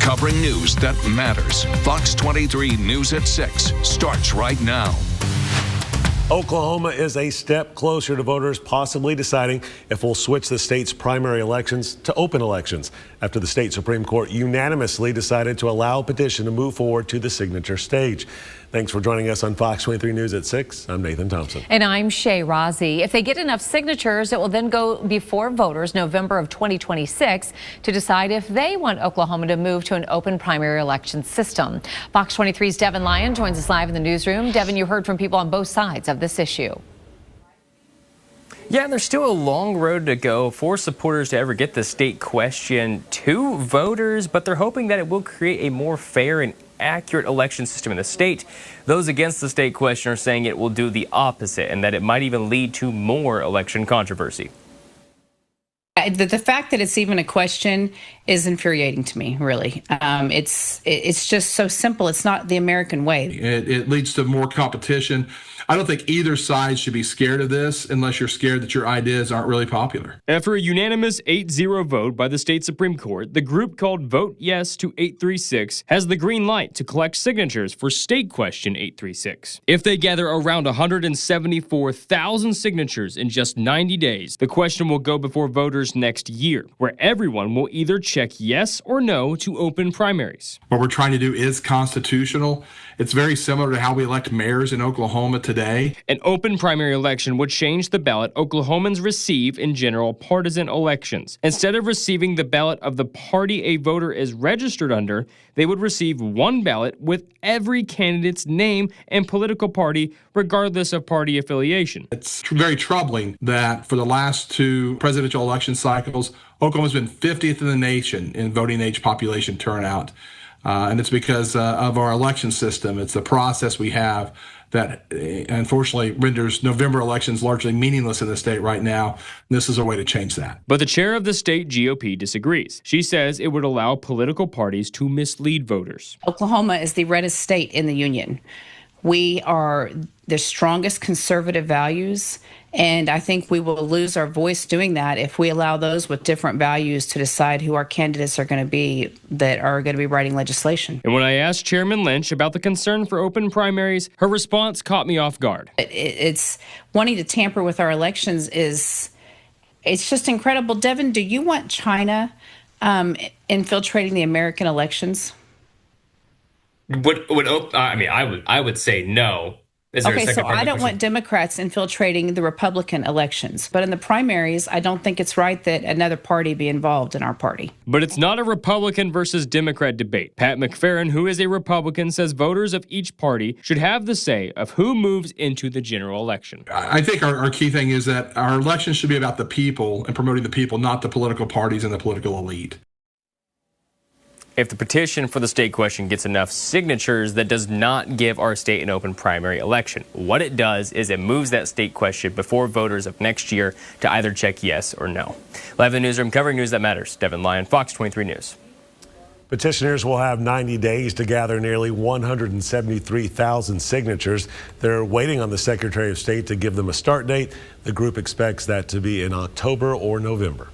covering news that matters. Fox 23 News at 6 starts right now. Oklahoma is a step closer to voters possibly deciding if we'll switch the state's primary elections to open elections after the state Supreme Court unanimously decided to allow a petition to move forward to the signature stage. Thanks for joining us on Fox 23 News at 6. I'm Nathan Thompson. And I'm Shay Razi. If they get enough signatures, it will then go before voters November of 2026 to decide if they want Oklahoma to move to an open primary election system. Fox 23's Devin Lyon joins us live in the newsroom. Devin, you heard from people on both sides of this issue. Yeah, there's still a long road to go for supporters to ever get the state question to voters, but they're hoping that it will create a more fair and accurate election system in the state. Those against the state question are saying it will do the opposite and that it might even lead to more election controversy. The fact that it's even a question is infuriating to me, really. It's just so simple. It's not the American way. It leads to more competition. I don't think either side should be scared of this unless you're scared that your ideas aren't really popular. After a unanimous 8-0 vote by the state Supreme Court, the group called Vote Yes to 836 has the green light to collect signatures for State Question 836. If they gather around 174,000 signatures in just 90 days, the question will go before voters next year, where everyone will either check yes or no to open primaries. What we're trying to do is constitutional. It's very similar to how we elect mayors in Oklahoma today. An open primary election would change the ballot Oklahomans receive in general partisan elections. Instead of receiving the ballot of the party a voter is registered under, they would receive one ballot with every candidate's name and political party, regardless of party affiliation. It's very troubling that for the last two presidential election cycles, Oklahoma's been 50th in the nation in voting age population turnout. And it's because of our election system. It's the process we have that unfortunately renders November elections largely meaningless in the state right now. This is a way to change that. But the chair of the state GOP disagrees. She says it would allow political parties to mislead voters. Oklahoma is the reddest state in the union. We are the strongest conservative values, and I think we will lose our voice doing that if we allow those with different values to decide who our candidates are going to be that are going to be writing legislation. And when I asked Chairman Lynch about the concern for open primaries, her response caught me off guard. It's wanting to tamper with our elections it's just incredible. Devin, do you want China infiltrating the American elections? I would say no. Okay, so I don't want Democrats infiltrating the Republican elections. But in the primaries, I don't think it's right that another party be involved in our party. But it's not a Republican versus Democrat debate. Pat McFerrin, who is a Republican, says voters of each party should have the say of who moves into the general election. I think our key thing is that our elections should be about the people and promoting the people, not the political parties and the political elite. If the petition for the state question gets enough signatures, that does not give our state an open primary election. What it does is it moves that state question before voters of next year to either check yes or no. Live in the newsroom covering news that matters. Devin Lyon, Fox 23 News. Petitioners will have 90 days to gather nearly 173,000 signatures. They're waiting on the Secretary of State to give them a start date. The group expects that to be in October or November.